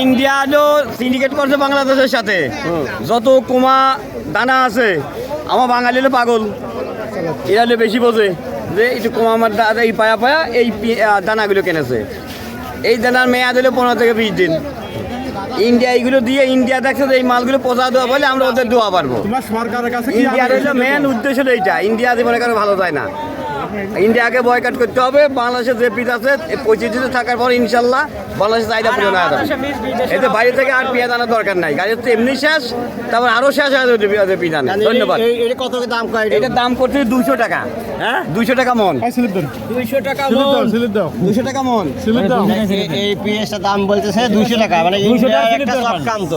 India হলো syndicate করছে বাংলাদেশের সাথে। যত কুমা দানা আছে আমার বাঙালি হলো পাগল, এরা হলে বেশি বোঝে যে একটু কুমা আমার এই পায়া পায়া এই দানাগুলো কিনেছে। এই দানার মেয়াদ হলো 15 থেকে 20 দিন। ইন্ডিয়া এইগুলো দিয়ে ইন্ডিয়া দেখছে যে এই মালগুলো পচা দেওয়া বলে আমরা ওদের দেওয়া পারবো। ইন্ডিয়ার হলো মেন উদ্দেশ্য হলো এইটা। ইন্ডিয়া মনে করে ভালো যায় না, ইন্ডিয়াকে বয়কট করতে হবে। বাংলাদেশের যে পিস আছে 25 দিন থাকার পর ইনশাল্লাহ বাংলাদেশের চাহিদা পূরণ হয়ে যাবে। এতে বাইরে থেকে আর পেঁয়াজ আনার দরকার নাই, গাড়ির তো এমনি শেষ, তারপর আরো শেষ হয়ে যাবে পেঁয়াজ আনে। ধন্যবাদ। কত দাম? এটার দাম করছে 200 টাকা। হ্যাঁ 200 টাকা মন। 200 টাকা মন। 200 টাকা মন। এই পেঁয়াজটার দাম বলতেছে 200 টাকা, মানে একটা চক্রান্ত।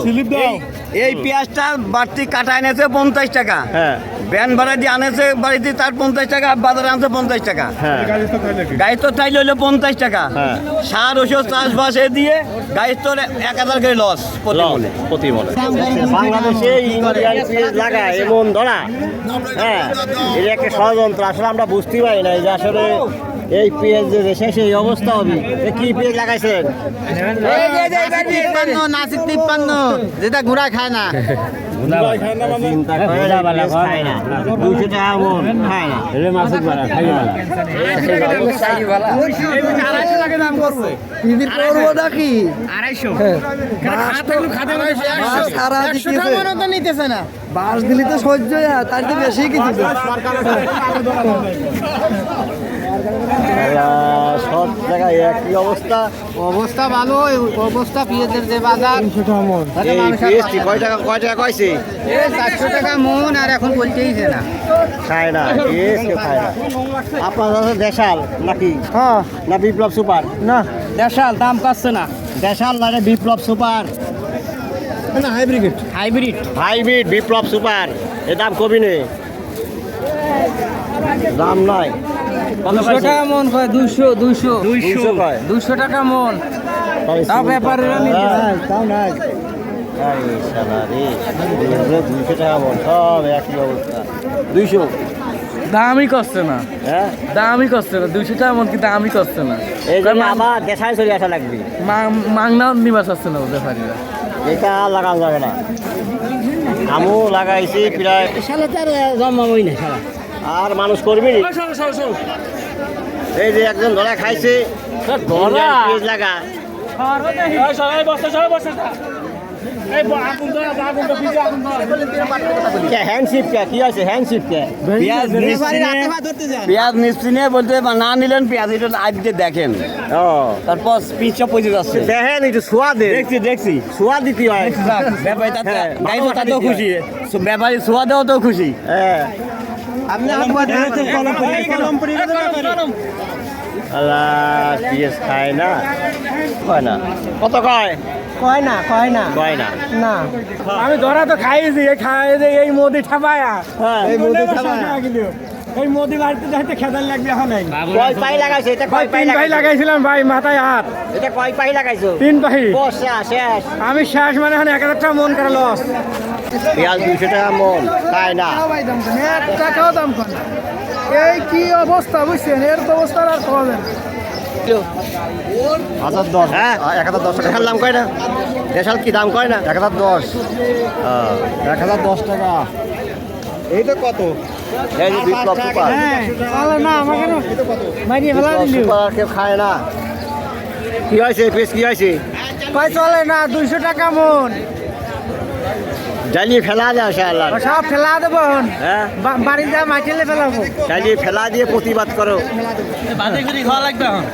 এই পেঁয়াজটা বাড়তি কাটা এনেছে 50 টাকা। হ্যাঁ, ব্যান ভাড়া দিয়ে আনেছে বাড়িতে তার 50 টাকা, বাজারে আনছে 50 টাকা। হ্যাঁ, গাড়ি তো তাইলে হলো 50 টাকা। হ্যাঁ। সার ওষুধ চাষবাস দিয়ে গাড়ির তো 1000 করে লস প্রতি মনে। বাংলাদেশে ইন্ডিয়ান পেঁয়াজ লাগায় এমন ধরা, হ্যাঁ, এটা একটা ষড়যন্ত্র। আসলে আমরা বুঝতেই পারি না যে আসলে এই পেঁয়াজ যে শেষে এই অবস্থা হবে। কি পেঁয়াজ লাগাইছেন? নাসিক 53 যেটা ঘোড়া খায় না। চিন্তা করে খায় না, 200 টাকা মন খায় না। নিতেছে না, বাস দিলি তো সহ্য, তার তো বেশি কিছু। সব জায়গায় একই অবস্থা। অবস্থা ভালো, অবস্থা পেঁয়াজের যে বাজার। এই পেঁয়াজটি কয় টাকা কইছে? 400 টাকা মন, আর এখন বলতেইছে না, খায় না, পেঁয়াজ কেউ খায় না। আপনার দেশাল নাকি? হ্যাঁ না বিপ্লব সুপার? না, দেশাল দাম পাচ্ছে না। দেশাল না বিপ্লব সুপার? হাইব্রিড হাইব্রিড বিপ্লব সুপার। এর দাম কবি নেই, দাম নাই। 200 টাকা মন কয়। 200 টাকা মন। তাও ব্যাপারীরা নিতে চায়। তাও নাই। আরে শালা রে, 200 টাকা মন, সব একই অবস্থা। 200 দামই করছে না, হ্যাঁ, দামই করছে না। 200 টাকা মন কি দামই করছে না। এই জন্য আবার দেশায় চলে আসা লাগবে। মাংনাও নিবাস আসছে না ওদের ব্যাপারীরা। এটা লাগানো যাবে না। আমিও লাগাইছি প্রায়, আর মানুষ করবি নি। এই যে একজন ধরা খাইছে, পেঁয়াজ লাগা। হ্যান্ডশিপ কি আছে? হ্যান্ডশিপ পেঁয়াজ নিশ্চিনে বলতে না নিলেন পেঁয়াজ এটা আজকে দেখেন, তারপর পিসটা পচে যাচ্ছে। দেখেন একটু সোয়া দে। দেখছি সোয়া দিতে হয়। ব্যাপারী হ্যাঁ, গাড়ি তো তাতেও খুশি, ব্যাপারী সোয়া দেওয়া তো খুশি। হ্যাঁ, আল্লাহ, পেঁয়াজ খায় না, কয় না। কত কয়? কয় না না। আমি ধরা তো খাইছি, এই মোদি ঠাপায়া। হ্যাঁ, এই মোদি বাড়িতে যাইতে খেদার লাগবে এখন। কয় পাই লাগাইছে? এটা কয় পাই 3 পাই লাগাইছিলাম ভাই, মাথায় হাত। এটা কয় পাই লাগাইছো? 3 পাই। শেষ। আমি শেষ, মানে এখন 1000 টাকা মন করে লস। পেঁয়াজ 200 টাকা মন, খায় না। টাকাও দাম কম। এই কি অবস্থা বুঝছেন? এর তো অবস্থা আর কবে। 1010। হ্যাঁ, 1010 টাকা। দেশাল দাম কয় না? দেশাল কি দাম কয় না? 1010। 1010 টাকা। এই তো কত? এই যে বিপ্লব সুপার। না আমাকে মাইরিয়ে ফেলা দিল। সুপার কেউ খায় না। কি হয়েছে? পেঁয়াজ কি হয়েছে? কয় চলে না, 200 টাকা মন। জ্বালিয়ে ফেলা যায় আল্লাহ। সব ফেলা দেবো। হ্যাঁ, বাড়ি যা মাটিলে ফেলাবো। জ্বালিয়ে ফেলা দিয়ে প্রতিবাদ করো। বাদে করে খাওয়া লাগবে এখন।